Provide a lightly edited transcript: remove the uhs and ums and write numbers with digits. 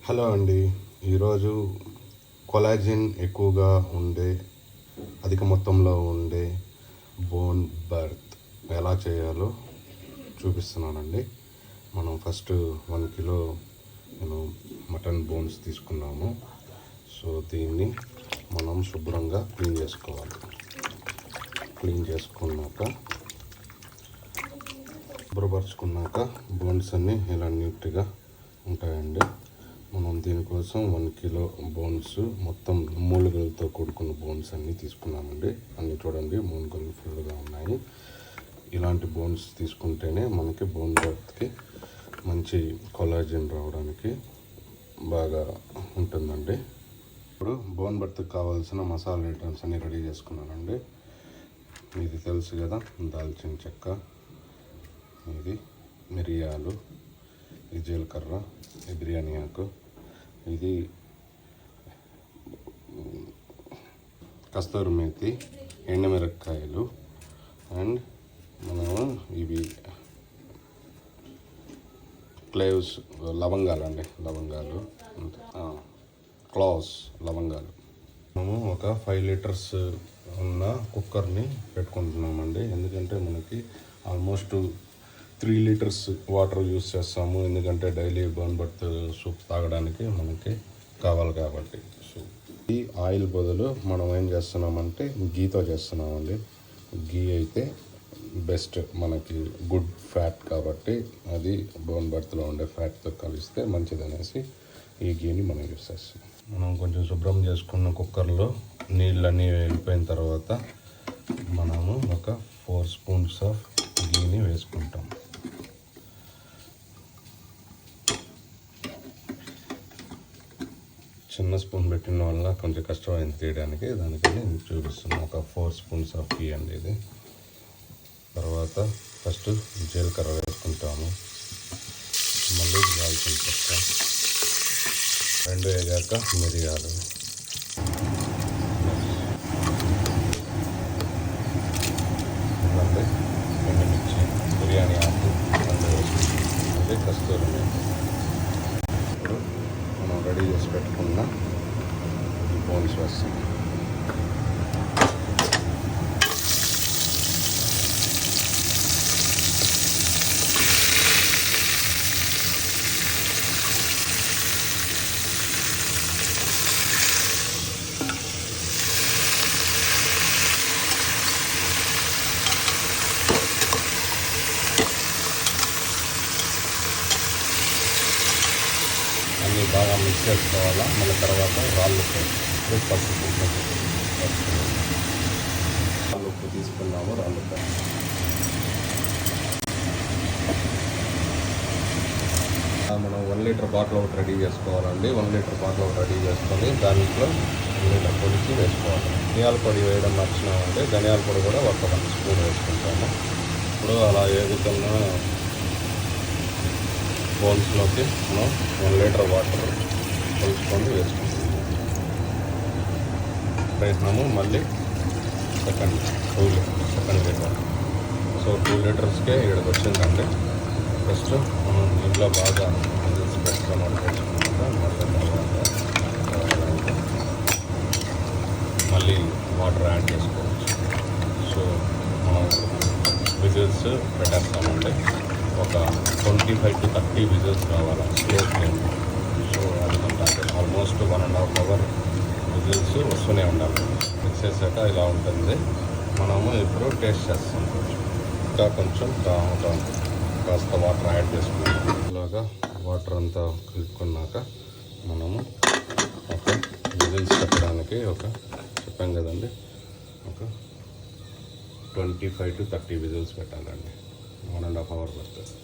Hello అండి. ఈరోజు collagen ఎక్కువగా ఉండే అధిక మొత్తంలో ఉండే బోన్ బర్త్ ఎలా చేయాలో చూపిస్తున్నానండి. మనం ఫస్ట్ 1 కిలో నేను మటన్ బోన్స్ తీసుకున్నాము. సో దీన్ని మనం శుభ్రంగా క్లీన్ చేసుకోవాలి. క్లీన్ చేసుకున్నాక శుభ్రపరచుకున్నాక బోన్స్ అన్నీ ఇలా నీట్గా ఉంటాయండి. మనం దీనికోసం 1 కిలో బోన్స్ మొత్తం మూలుగలతో కూడుకున్న బోన్స్ అన్నీ తీసుకున్నామండి. అన్నీ చూడండి, మూలుగలు ఫుల్గా ఉన్నాయి. ఇలాంటి బోన్స్ తీసుకుంటేనే మనకి బోన్ బర్త్కి మంచి కొలాజిన్ రావడానికి బాగా ఉంటుందండి. ఇప్పుడు బోన్ బర్త్కి కావాల్సిన మసాలా ఐటమ్స్ అన్నీ రెడీ చేసుకున్నానండి. ఇది తెలుసు కదా, దాల్చిన చెక్క, ఇది మిరియాలు, ఇది జీలకర్ర, ఇది బిర్యానీ ఆకు, ఇది కస్తూరి మేతి, ఎండుమిరపకాయలు అండ్ మనము ఇవి క్లేవ్స్ లవంగాలు అండి, లవంగాలు క్లావ్స్ లవంగాలు. మనము ఒక 5 లీటర్స్ ఉన్న కుక్కర్ని పెట్టుకుంటున్నామండి. ఎందుకంటే మనకి ఆల్మోస్ట్ 3 లీటర్స్ వాటర్ యూస్ చేస్తాము. ఎందుకంటే డైలీ బోన్ బర్త్ సూప్ తాగడానికి మనకి కావాలి కాబట్టి. సో ఈ ఆయిల్ బదులు మనం ఏం చేస్తున్నామంటే గీతో చేస్తున్నామండి. గీ అయితే బెస్ట్, మనకి గుడ్ ఫ్యాట్ కాబట్టి అది బోన్ బర్త్లో ఉండే ఫ్యాట్తో కలిస్తే మంచిదనేసి ఈ గీని మనం యూస్ చేస్తాం. మనం కొంచెం శుభ్రం చేసుకున్న కుక్కర్లో నీళ్ళన్నీ వెళ్ళిపోయిన తర్వాత మనము ఒక 4 స్పూన్స్ ఆఫ్ గీని వేసుకుంటాం. చిన్న స్పూన్ పెట్టిన వల్ల కొంచెం కష్టమైంది తీయడానికి, దానికని చూపిస్తున్నాం. ఒక 4 స్పూన్స్ ఆఫ్ గీ అండి ఇది. తర్వాత ఫస్ట్ జీలకర్ర వేసుకుంటాము, మళ్ళీ దాల్చిన చెక్క, 2 వేగాక మిరియాలు, మళ్ళీ ఎండుమిర్చి, బిర్యానీ ఆకు మళ్ళీ వేసుకుంటాం, మళ్ళీ కస్తూరి మేతి. ఇప్పుడు మనం రెడీ చేసి పెట్టుకున్న ఈ బోన్స్ వేస్తాం. అన్నీ బాగా మిక్స్ చేసుకోవాలా. మళ్ళీ తర్వాత రాళ్ళు ఉప్పు రాళ్ళు ఉప్పు తీసుకున్నాము. రాళ్ళు మనం 1 లీటర్ బాటిల్ ఒకటి రెడీ చేసుకోవాలండి. 1 లీటర్ బాటిల్ ఒకటి రెడీ చేసుకొని దాంట్లో 1 లీటర్ పొడిచి వేసుకోవాలి. ధనియాల పొడి వేయడం నచ్చినామంటే ధనియాల పొడి కూడా ఒక 1 స్పూన్ వేసుకుంటాము. ఇప్పుడు అలా వేగుతున్న బౌల్స్లోకి మనం 1 లీటర్ వాటర్ కలుపుకొని వేసుకుంటాం. ప్రయత్నము మళ్ళీ సెకండ్ లీటర్. సో 2 లీటర్స్కే ఇక్కడికి వచ్చిందండి. ఫస్ట్ మనం ఇంట్లో బాగా విజిల్స్ పెట్టుకొని వేసుకున్నాక మళ్ళీ వాటర్ యాడ్ చేసుకోవచ్చు. సో మనం విజిల్స్ పెట్టేస్తామండి. ఒక 25 to 30 విజిల్స్ రావాలి స్లో ఫ్లేమ్. సో అది మనకి ఆల్మోస్ట్ 1.5 అవర్ విజిల్స్ వస్తూనే ఉండాలి. మిక్స్ చేసాక ఇలా ఉంటుంది. మనము ఇప్పుడు టేస్ట్ చేస్తాం. ఇంకా కొంచెం కాస్త వాటర్ యాడ్ చేసుకున్నాం. ఇలాగా వాటర్ అంతా కలుపుకున్నాక మనము ఒక విజిల్స్ పెట్టడానికి చెప్పాం కదండి, ఒక 25 to 30 విజిల్స్ పెట్టాలండి. 1.5 అవర్ పడుతుంది.